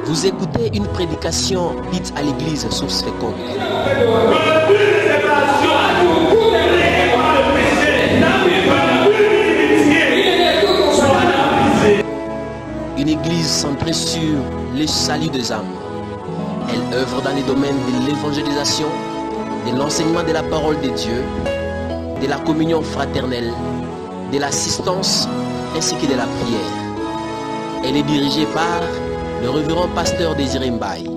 Vous écoutez une prédication dite à l'église Source Féconde. Une église centrée sur le salut des âmes. Elle œuvre dans les domaines de l'évangélisation, de l'enseignement de la parole de Dieu, de la communion fraternelle, de l'assistance ainsi que de la prière. Elle est dirigée par le révérend pasteur Désiré Mbaye.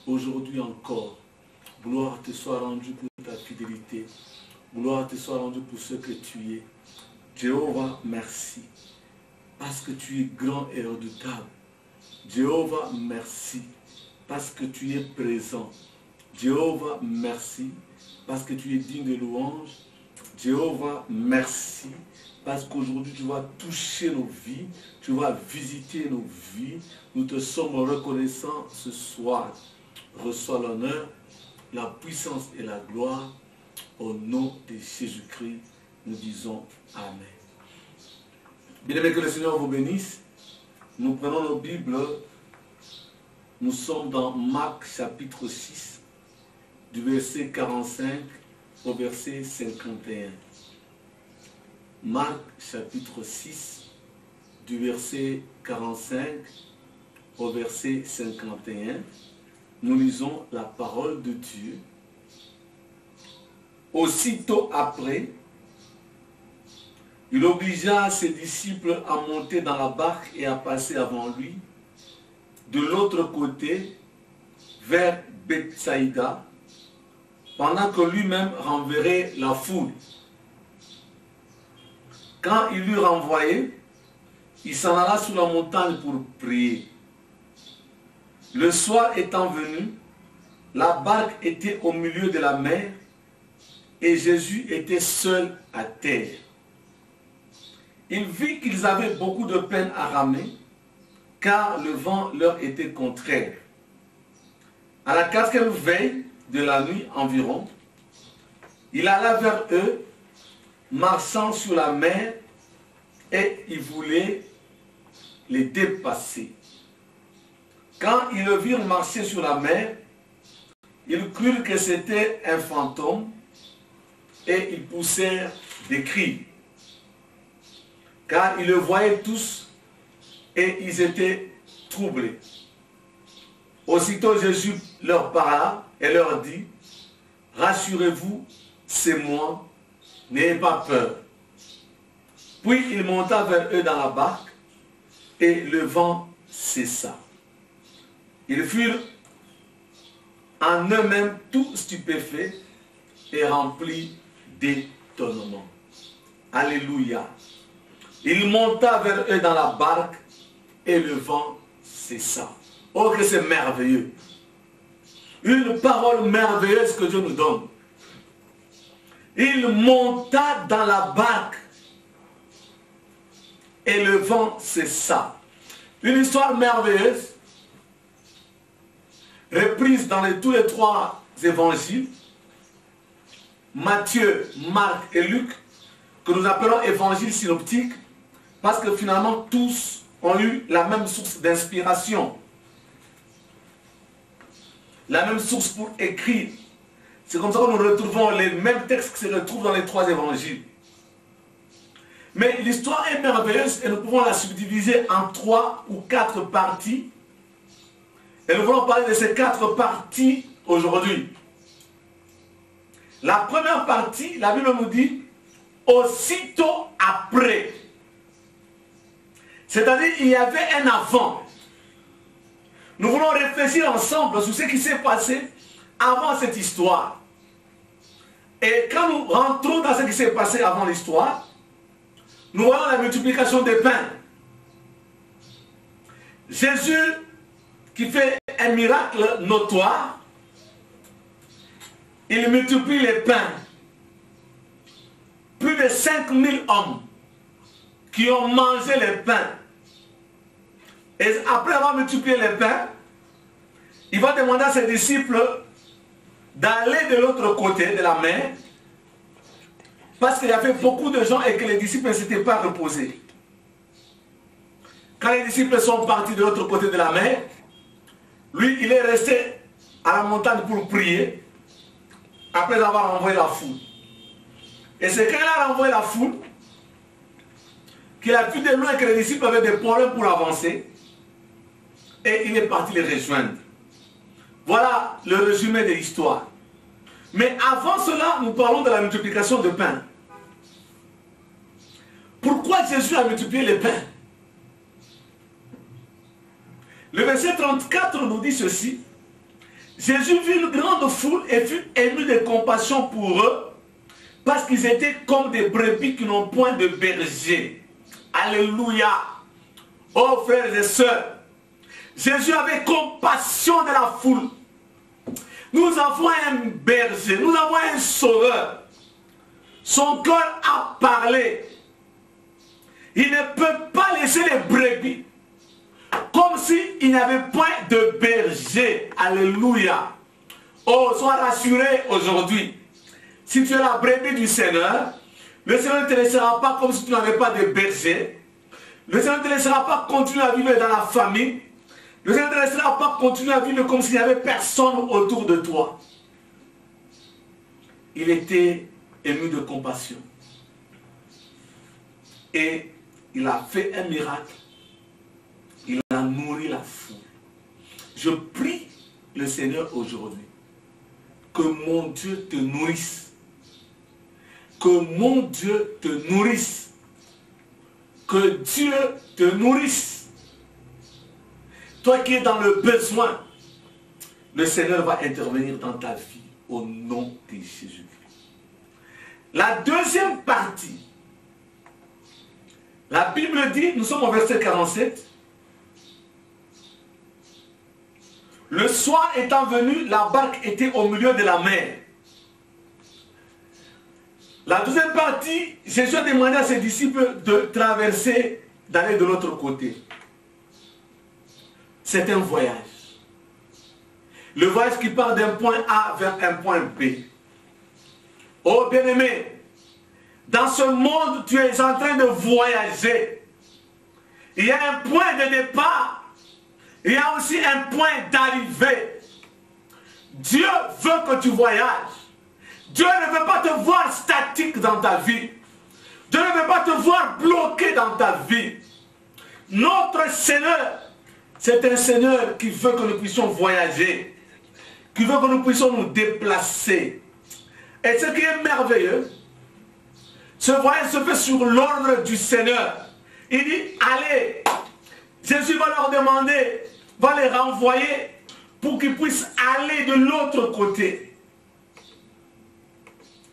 Aujourd'hui encore, gloire te soit rendue pour ta fidélité, gloire te soit rendue pour ce que tu es. Jéhovah, merci, parce que tu es grand et redoutable. Jéhovah, merci, parce que tu es présent. Jéhovah, merci, parce que tu es digne de louange. Jéhovah, merci, parce qu'aujourd'hui tu vas toucher nos vies, tu vas visiter nos vies. Nous te sommes reconnaissants ce soir. Reçois l'honneur, la puissance et la gloire. Au nom de Jésus-Christ, nous disons Amen. Bien-aimés, que le Seigneur vous bénisse. Nous prenons nos Bibles. Nous sommes dans Marc chapitre 6, du verset 45 au verset 51. Marc chapitre 6, du verset 45 au verset 51. Nous lisons la parole de Dieu. Aussitôt après, il obligea ses disciples à monter dans la barque et à passer avant lui, de l'autre côté, vers Bethsaïda, pendant que lui-même renverrait la foule. Quand il l'eut renvoyé, il s'en alla sur la montagne pour prier. Le soir étant venu, la barque était au milieu de la mer et Jésus était seul à terre. Il vit qu'ils avaient beaucoup de peine à ramer, car le vent leur était contraire. À la 4e veille de la nuit environ, il alla vers eux, marchant sur la mer, et il voulait les dépasser. Quand ils le virent marcher sur la mer, ils crurent que c'était un fantôme et ils poussèrent des cris. Car ils le voyaient tous et ils étaient troublés. Aussitôt Jésus leur parla et leur dit, « Rassurez-vous, c'est moi, n'ayez pas peur. » Puis il monta vers eux dans la barque et le vent cessa. Ils furent en eux-mêmes tout stupéfaits et remplis d'étonnement. Alléluia. Il monta vers eux dans la barque et le vent cessa. Oh, que c'est merveilleux. Une parole merveilleuse que Dieu nous donne. Il monta dans la barque et le vent cessa. Une histoire merveilleuse reprise dans tous les 3 évangiles, Matthieu, Marc et Luc, que nous appelons évangile synoptique, parce que finalement tous ont eu la même source d'inspiration, la même source pour écrire. C'est comme ça que nous retrouvons les mêmes textes qui se retrouvent dans les 3 évangiles. Mais l'histoire est merveilleuse et nous pouvons la subdiviser en 3 ou 4 parties. Et nous voulons parler de ces 4 parties aujourd'hui. La première partie, la Bible nous dit, aussitôt après. C'est-à-dire, il y avait un avant. Nous voulons réfléchir ensemble sur ce qui s'est passé avant cette histoire. Et quand nous rentrons dans ce qui s'est passé avant l'histoire, nous voyons la multiplication des pains. Jésus qui fait un miracle notoire, il multiplie les pains. Plus de 5000 hommes qui ont mangé les pains. Et après avoir multiplié les pains, il va demander à ses disciples d'aller de l'autre côté de la mer, parce qu'il y avait beaucoup de gens et que les disciples ne s'étaient pas reposés. Quand les disciples sont partis de l'autre côté de la mer, lui, il est resté à la montagne pour prier, après avoir renvoyé la foule. Et c'est quand il a renvoyé la foule, qu'il a vu de loin que les disciples avaient des problèmes pour avancer, et il est parti les rejoindre. Voilà le résumé de l'histoire. Mais avant cela, nous parlons de la multiplication de pain. Pourquoi Jésus a multiplié les pains? Le verset 34 nous dit ceci. Jésus vit une grande foule et fut ému de compassion pour eux, parce qu'ils étaient comme des brebis qui n'ont point de berger. Alléluia. Oh frères et sœurs, Jésus avait compassion de la foule. Nous avons un berger, nous avons un sauveur. Son cœur a parlé. Il ne peut pas laisser les brebis comme s'il n'y avait point de berger. Alléluia. Oh, sois rassuré aujourd'hui. Si tu es la brebis du Seigneur, le Seigneur ne te laissera pas comme si tu n'avais pas de berger. Le Seigneur ne te laissera pas continuer à vivre dans la famille. Le Seigneur ne te laissera pas continuer à vivre comme s'il n'y avait personne autour de toi. Il était ému de compassion. Et il a fait un miracle. Il a nourri la foule. Je prie le Seigneur aujourd'hui que mon Dieu te nourrisse. Que mon Dieu te nourrisse. Que Dieu te nourrisse. Toi qui es dans le besoin, le Seigneur va intervenir dans ta vie au nom de Jésus-Christ. La deuxième partie, la Bible dit, nous sommes au verset 47, le soir étant venu, la barque était au milieu de la mer. La deuxième partie, Jésus a demandé à ses disciples de traverser, d'aller de l'autre côté. C'est un voyage. Le voyage qui part d'un point A vers un point B. Oh bien-aimé, dans ce monde, tu es en train de voyager. Il y a un point de départ. Il y a aussi un point d'arrivée. Dieu veut que tu voyages. Dieu ne veut pas te voir statique dans ta vie. Dieu ne veut pas te voir bloqué dans ta vie. Notre Seigneur, c'est un Seigneur qui veut que nous puissions voyager, qui veut que nous puissions nous déplacer. Et ce qui est merveilleux, ce voyage se fait sur l'ordre du Seigneur. Il dit, allez, Jésus va leur demander, va les renvoyer pour qu'ils puissent aller de l'autre côté.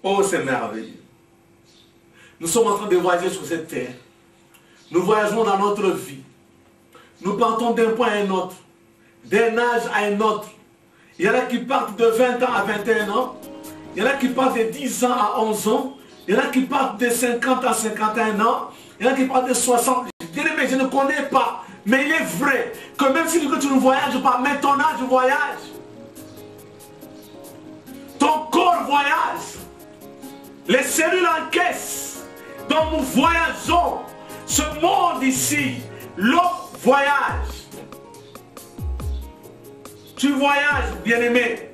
Oh, c'est merveilleux. Nous sommes en train de voyager sur cette terre. Nous voyageons dans notre vie. Nous partons d'un point à un autre, d'un âge à un autre. Il y en a qui partent de 20 ans à 21 ans. Il y en a qui partent de 10 ans à 11 ans. Il y en a qui partent de 50 à 51 ans. Il y en a qui partent de 60. Je ne connais pas. Mais il est vrai que même si tu ne voyages pas, mais ton âge voyage. Ton corps voyage. Les cellules encaissent. dont nous voyageons. Ce monde ici, l'homme voyage. Tu voyages, bien-aimé.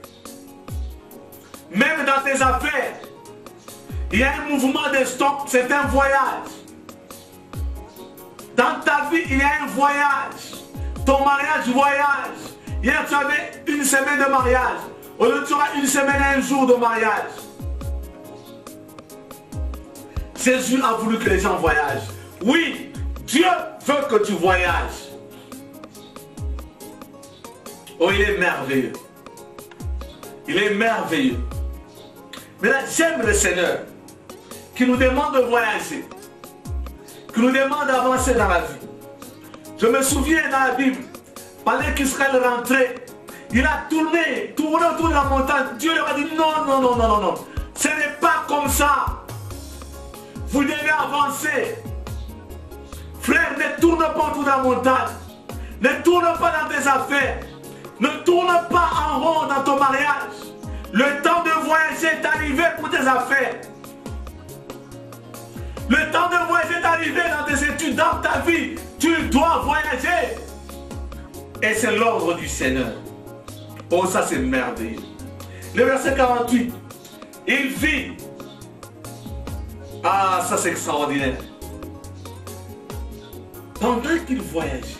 Même dans tes affaires, il y a un mouvement de stock, c'est un voyage. Dans ta vie, il y a un voyage. Ton mariage voyage. Hier, tu avais une semaine de mariage. Aujourd'hui, tu auras une semaine et un jour de mariage. Jésus a voulu que les gens voyagent. Oui, Dieu veut que tu voyages. Oh, il est merveilleux. Il est merveilleux. Mais là, j'aime le Seigneur qui nous demande de voyager, qui nous demande d'avancer dans la vie. Je me souviens dans la Bible, pendant qu'Israël rentrait, il a tourné autour de la montagne. Dieu leur a dit non, non, non, non, non, non. Ce n'est pas comme ça. Vous devez avancer. Frère, ne tourne pas autour de la montagne. Ne tourne pas dans tes affaires. Ne tourne pas en rond dans ton mariage. Le temps de voyager est arrivé pour tes affaires. Le temps de voyager est arrivé dans tes études, dans ta vie. Tu dois voyager. Et c'est l'ordre du Seigneur. Oh, ça c'est merveilleux. Le verset 48. Il vit. Ah, ça c'est extraordinaire. Pendant qu'il voyageait,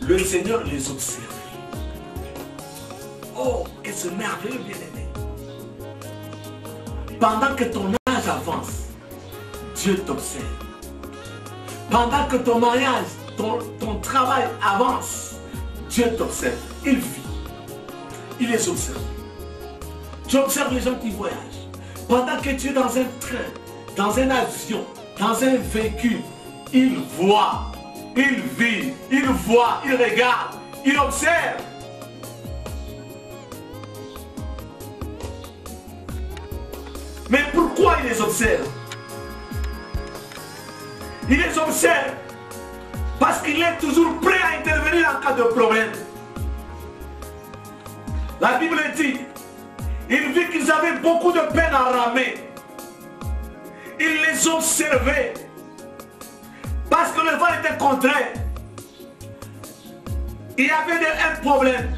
le Seigneur les observe. Oh, que c'est merveilleux, bien-aimé. Pendant que ton âge avance, Dieu t'observe. Pendant que ton mariage, ton travail avance, Dieu t'observe. Il vit. Il les observe. Tu observes les gens qui voyagent. Pendant que tu es dans un train, dans un avion, dans un véhicule, il voit, il vit, il voit, il regarde, il observe. Mais pourquoi il les observe? Il les observe parce qu'il est toujours prêt à intervenir en cas de problème. La Bible dit, il vit qu'ils avaient beaucoup de peine à ramer. Il les observait parce que le vent était contraire. Il y avait un problème.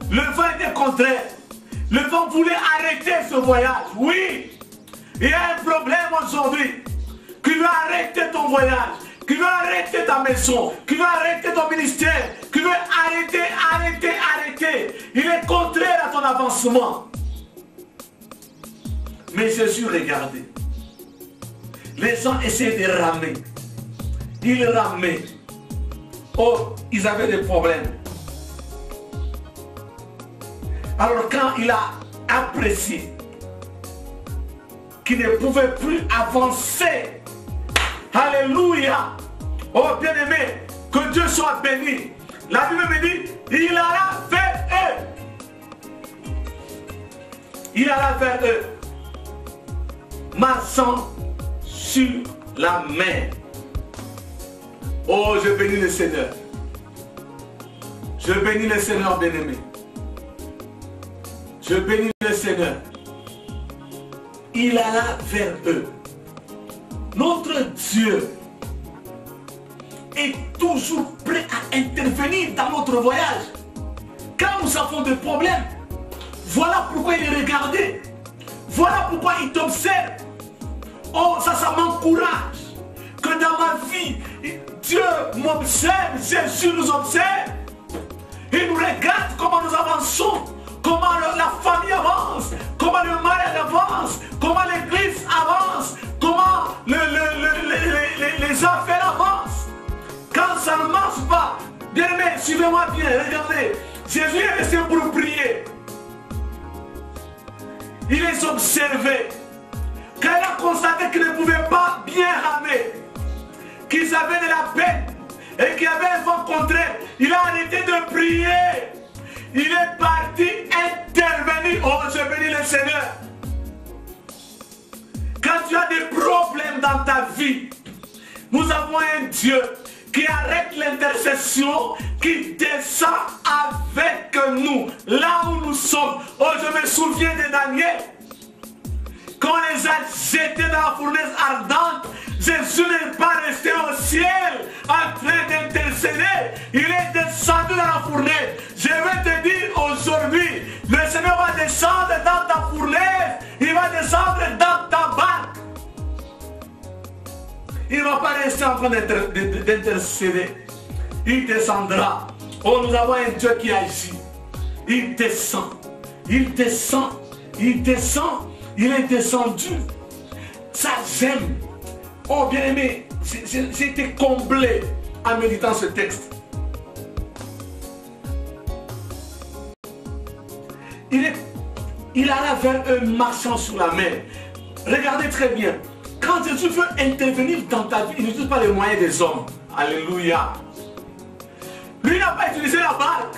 Le vent était contraire. Le vent voulait arrêter ce voyage. Oui, il y a un problème aujourd'hui qui veut arrêter ton voyage, qui veut arrêter ta maison, qui veut arrêter ton ministère, qui veut arrêter. Il est contraire à ton avancement. Mais Jésus regardait. Les gens essayaient de ramer. Ils ramaient. Oh, ils avaient des problèmes. Alors quand il a apprécié qu'il ne pouvait plus avancer, alléluia, oh bien-aimé, que Dieu soit béni. La Bible me dit, il alla vers eux. Il alla vers eux, marchant sur la mer. Oh, je bénis le Seigneur. Je bénis le Seigneur, bien-aimé. Je bénis le Seigneur. Il alla vers eux. Notre Dieu est toujours prêt à intervenir dans notre voyage. Quand nous avons des problèmes, voilà pourquoi il est regardé. Voilà pourquoi il t'observe. Oh, ça m'encourage. Que dans ma vie, Dieu m'observe, Jésus nous observe. Il nous regarde comment nous avançons. Comment la famille avance, comment le mariage avance, comment l'église avance, comment les affaires avancent. Quand ça ne marche pas, bien aimé, suivez-moi bien, regardez. Jésus est resté pour prier. Il les observait. Quand il a constaté qu'ils ne pouvaient pas bien ramer, qu'ils avaient de la peine et qu'il y avait un vent contraire, il a arrêté de prier. Il est parti intervenir. Oh, je bénis le Seigneur. Quand tu as des problèmes dans ta vie, nous avons un Dieu qui arrête l'intercession, qui descend avec nous, là où nous sommes. Oh, je me souviens de Daniel. Quand on les a jetés dans la fournaise ardente, Jésus n'est pas resté au ciel en train d'intercéder. Il est descendu dans la fournaise. Je vais te dire aujourd'hui, le Seigneur va descendre dans ta fournaise. Il va descendre dans ta barque. Il ne va pas rester en train d'intercéder. Il descendra. Oh, nous avons un Dieu qui agit. Il descend. Il descend. Il descend. Il est descendu. Ça, j'aime. Oh, bien-aimé, j'ai été comblé en méditant ce texte. Il alla vers eux marchant sur la mer. Regardez très bien. Quand Jésus veut intervenir dans ta vie, il n'utilise pas les moyens des hommes. Alléluia. Lui n'a pas utilisé la barque.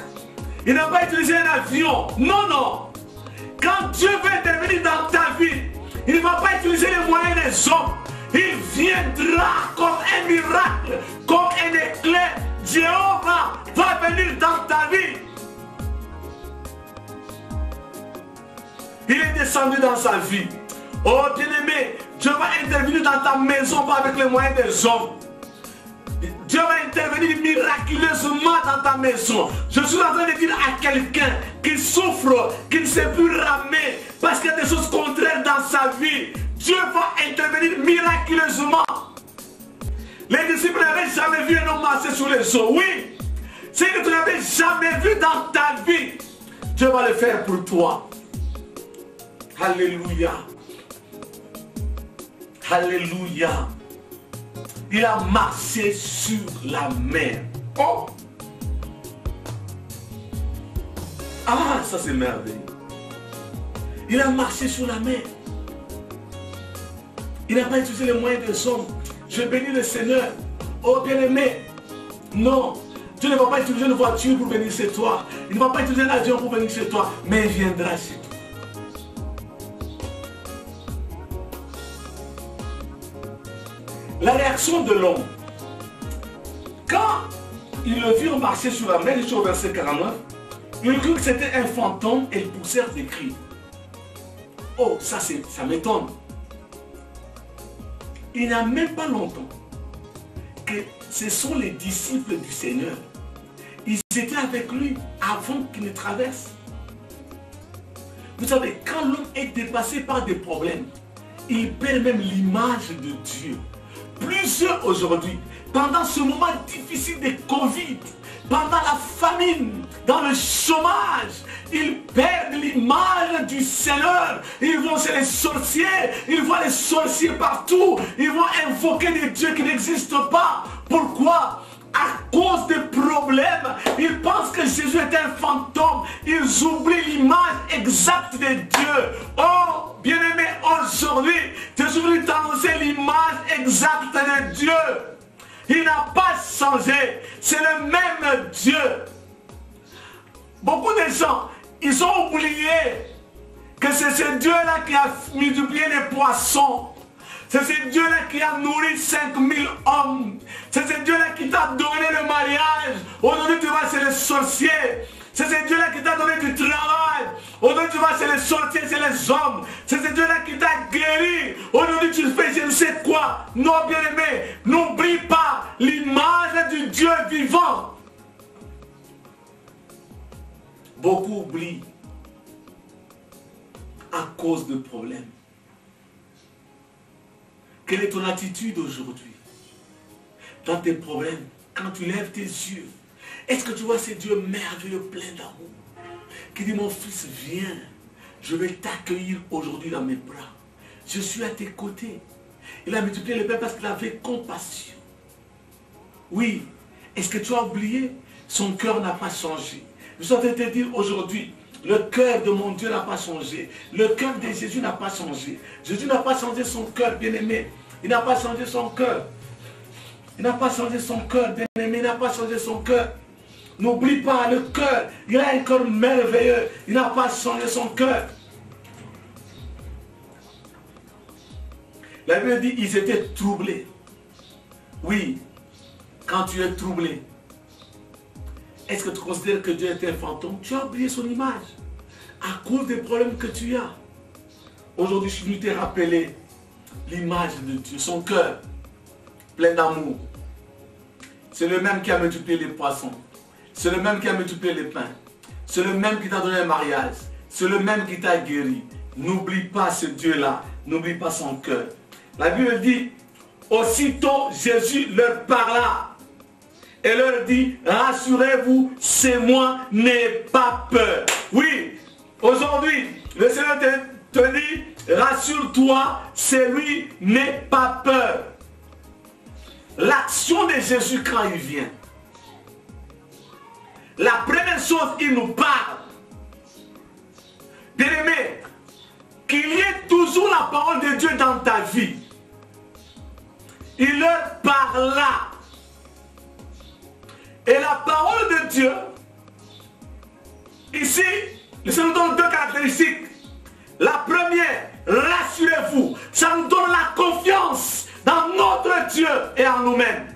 Il n'a pas utilisé un avion. Non, non. Quand Dieu veut intervenir dans ta vie, il ne va pas utiliser les moyens des hommes. Il viendra comme un miracle, comme un éclair. Jéhovah va venir dans ta vie. Il est descendu dans sa vie. Oh bien-aimé, Dieu va intervenir dans ta maison, pas avec les moyens des hommes. Dieu va intervenir miraculeusement dans ta maison. Je suis en train de dire à quelqu'un qui souffre, qui ne sait plus ramer, parce qu'il y a des choses contraires dans sa vie. Dieu va intervenir miraculeusement. Les disciples n'avaient jamais vu un homme marcher sur les eaux. Oui, c'est que tu n'avais jamais vu dans ta vie. Dieu va le faire pour toi. Alléluia. Alléluia. Il a marché sur la mer. Oh! Ah, ça c'est merveilleux. Il a marché sur la mer. Il n'a pas utilisé les moyens des hommes. Je bénis le Seigneur. Oh bien-aimé. Non. Dieu ne va pas utiliser une voiture pour venir chez toi. Il ne va pas utiliser un avion pour venir chez toi. Mais il viendra chez toi. La réaction de l'homme. Quand ils le virent marcher sur la mer, il est au verset 49, ils crurent que c'était un fantôme et ils poussèrent des cris. Oh, ça m'étonne. Il n'y a même pas longtemps que ce sont les disciples du Seigneur. Ils étaient avec lui avant qu'il ne traverse. Vous savez, quand l'homme est dépassé par des problèmes, il perd même l'image de Dieu. Plusieurs aujourd'hui, pendant ce moment difficile de Covid, pendant la famine, dans le chômage, ils perdent l'image du Seigneur. Ils vont chez les sorciers, ils voient les sorciers partout, ils vont invoquer des dieux qui n'existent pas. Pourquoi? À cause des problèmes, ils pensent que Jésus est un fantôme. Ils oublient l'image exacte de Dieu. Oh, bien-aimé, aujourd'hui, je suis venu t'annoncer l'image exacte de Dieu. Il n'a pas changé. C'est le même Dieu. Beaucoup de gens, ils ont oublié que c'est ce Dieu-là qui a multiplié les poissons. C'est ce Dieu-là qui a nourri 5000 hommes. C'est ce Dieu-là qui t'a donné le mariage. Aujourd'hui, tu vas chez les sorciers. C'est ce Dieu-là qui t'a donné du travail. Aujourd'hui, tu vas chez les sorciers, chez les hommes. C'est ce Dieu-là qui t'a guéri. Aujourd'hui, tu fais je ne sais quoi. Non, bien-aimé, n'oublie pas l'image du Dieu vivant. Beaucoup oublient à cause de problèmes. Quelle est ton attitude aujourd'hui? Dans tes problèmes, quand tu lèves tes yeux, est-ce que tu vois ce Dieu merveilleux, plein d'amour, qui dit, mon fils, viens, je vais t'accueillir aujourd'hui dans mes bras. Je suis à tes côtés. Il a multiplié le pain parce qu'il avait compassion. Oui, est-ce que tu as oublié? Son cœur n'a pas changé. Je suis en train de te dire aujourd'hui, le cœur de mon Dieu n'a pas changé. Le cœur de Jésus n'a pas changé. Jésus n'a pas changé son cœur, bien-aimé. Il n'a pas changé son cœur. Il n'a pas changé son cœur, bien-aimé. Il n'a pas changé son cœur. N'oublie pas le cœur. Il a un cœur merveilleux. Il n'a pas changé son cœur. La Bible dit ils étaient troublés. Oui, quand tu es troublé, est-ce que tu considères que Dieu est un fantôme? Tu as oublié son image à cause des problèmes que tu as. Aujourd'hui, je suis venu te rappeler l'image de Dieu, son cœur plein d'amour. C'est le même qui a multiplié les poissons. C'est le même qui a multiplié les pains. C'est le même qui t'a donné un mariage. C'est le même qui t'a guéri. N'oublie pas ce Dieu-là. N'oublie pas son cœur. La Bible dit, aussitôt Jésus leur parla et leur dit, rassurez-vous, c'est moi, n'ayez pas peur. Oui, aujourd'hui, le Seigneur te dit, rassure-toi, c'est lui, n'aie pas peur. L'action de Jésus quand il vient, la première chose, il nous parle. Bien-aimé, qu'il y ait toujours la parole de Dieu dans ta vie. Il leur parla. Et la parole de Dieu, ici, le Seigneur nous donne deux caractéristiques. La première, rassurez-vous, ça nous donne la confiance dans notre Dieu et en nous-mêmes.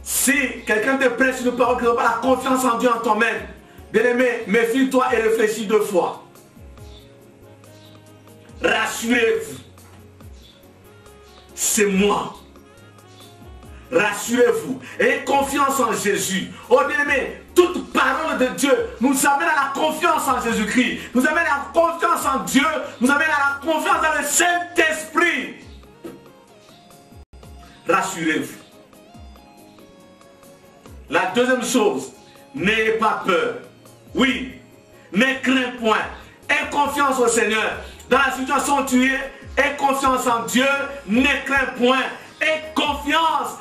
Si quelqu'un te prêche une parole qui n'a pas la confiance en Dieu en toi-même, bien-aimé, méfie-toi et réfléchis 2 fois. Rassurez-vous. C'est moi. Rassurez-vous. Ayez confiance en Jésus. Oh bien-aimé, toute parole de Dieu nous amène à la confiance en Jésus-Christ. Nous amène à la confiance en Dieu. Nous amène à la confiance dans le Saint-Esprit. Rassurez-vous. La deuxième chose, n'ayez pas peur. Oui, ne crains point. Aie confiance au Seigneur. Dans la situation où tu es, aie confiance en Dieu. Ne crains point. Aie confiance.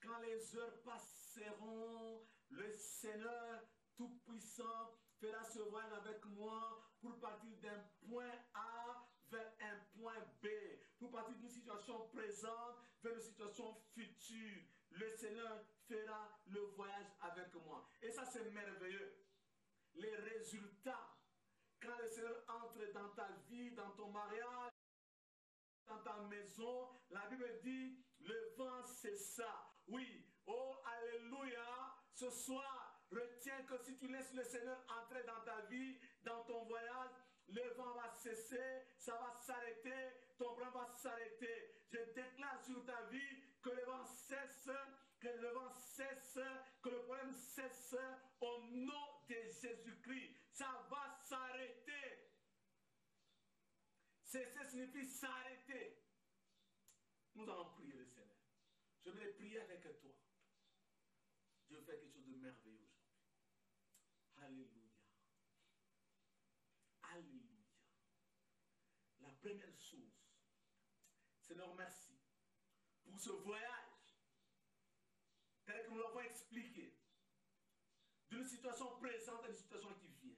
Quand les heures passeront, le Seigneur Tout-Puissant fera ce voyage avec moi pour partir d'un point A vers un point B, pour partir d'une situation présente vers une situation future. Le Seigneur fera le voyage avec moi. Et ça, c'est merveilleux. Les résultats, quand le Seigneur entre dans ta vie, dans ton mariage, dans ta maison, la Bible dit, le vent cessa. Oui, oh alléluia, ce soir, retiens que si tu laisses le Seigneur entrer dans ta vie, dans ton voyage, le vent va cesser, ça va s'arrêter, ton problème va s'arrêter. Je déclare sur ta vie que le vent cesse, que le vent cesse, que le problème cesse au nom de Jésus-Christ. Ça va s'arrêter. Cesser signifie s'arrêter. Nous allons prier le Seigneur. Je vais prier avec toi. Dieu fait quelque chose de merveilleux aujourd'hui. Alléluia. Alléluia. La première chose, Seigneur, merci pour ce voyage, tel que nous l'avons expliqué, d'une situation présente à une situation qui vient.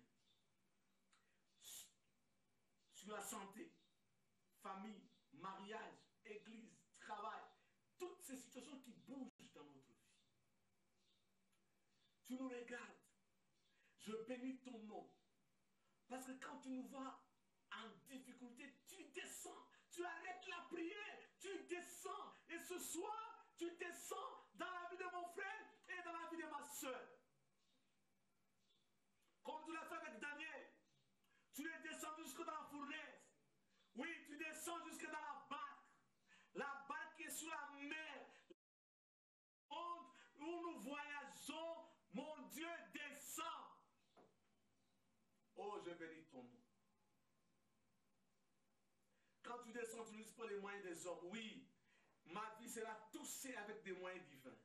Sur la santé, famille, mariage, église, travail, toutes ces situations qui bougent dans notre vie. Tu nous regardes. Je bénis ton nom. Parce que quand tu nous vois en difficulté, tu descends. Tu arrêtes la prière. Tu descends. Et ce soir, tu descends dans la vie de mon frère et dans la vie de ma soeur. Comme tu l'as fait avec Daniel. Tu es descendu jusque dans la fournaise. Oui, tu descends jusque dans la barque. La barque est sur la mer. Le monde où nous voyageons, mon Dieu descend. Oh, je bénis ton nom. Quand tu descends, tu n'utilises pas les moyens des hommes. Oui, ma vie sera touchée avec des moyens divins.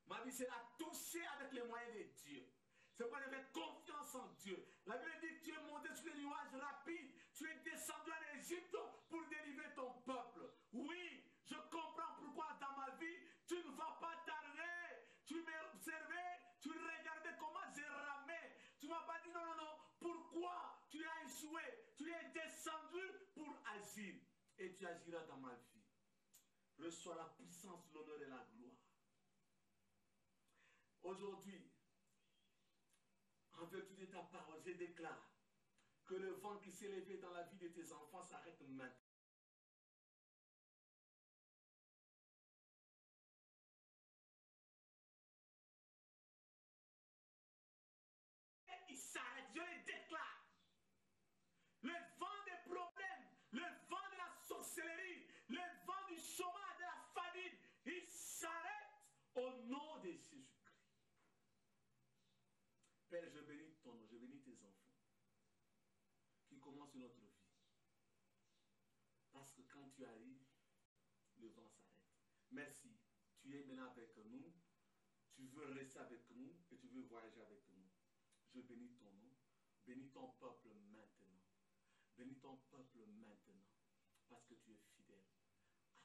Ma vie sera touchée avec les moyens de Dieu. C'est pourquoi je fais confiance en Dieu. La Bible dit que tu es monté sur les nuages rapides. Tu es descendu en Égypte pour délivrer ton peuple. Oui, je comprends pourquoi dans ma vie, tu ne vas pas tarder. Tu m'observais, tu regardais comment j'ai ramé. Tu ne m'as pas dit non, non, non. Pourquoi tu as échoué? Tu es descendu pour agir. Et tu agiras dans ma vie. Reçois la puissance, l'honneur et la gloire. Aujourd'hui, en vertu de ta parole, je déclare que le vent qui s'est levé dans la vie de tes enfants s'arrête maintenant. Il s'arrête, je le déclare. Le vent des problèmes, le vent de la sorcellerie, le vent du chômage, de la famine, il s'arrête au nom de Jésus-Christ. Père, je bénis ton nom, je bénis tes enfants qui commencent notre vie. Parce que quand tu arrives, le vent s'arrête. Merci. Tu es maintenant avec nous. Tu veux rester avec nous et tu veux voyager avec nous. Je bénis ton nom. Bénis ton peuple maintenant. Bénis ton peuple maintenant. Parce que tu es fidèle.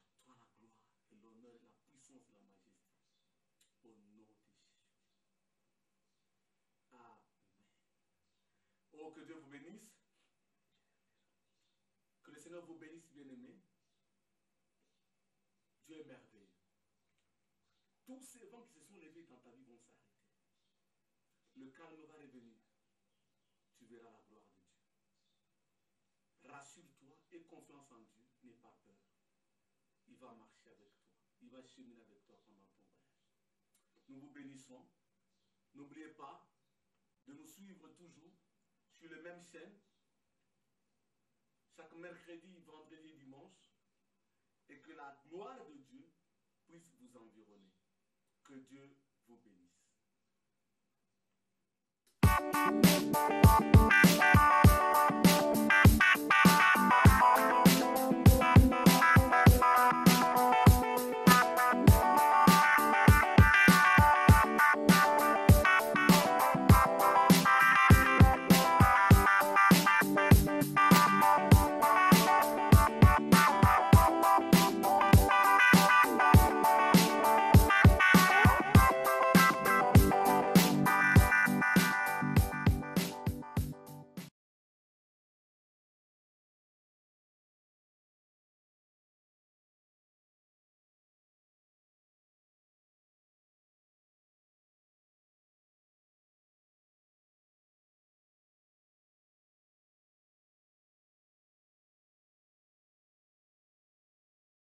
À toi la gloire et l'honneur, la puissance et la majesté. Au nom de Jésus. Amen. Oh, que Dieu vous bénisse. Que le Seigneur vous bénisse, bien-aimés. Dieu est merveilleux. Tous ces vents qui se sont levés dans ta vie vont s'arrêter. Le calme va revenir. Tu verras la gloire de Dieu. Rassure-toi et confiance en Dieu. N'aie pas peur. Il va marcher avec toi. Il va cheminer avec toi pendant ton voyage. Nous vous bénissons. N'oubliez pas de nous suivre toujours sur les mêmes chaînes. Chaque mercredi, vendredi et dimanche. Et que la gloire de Dieu puisse vous environner. Que Dieu vous bénisse.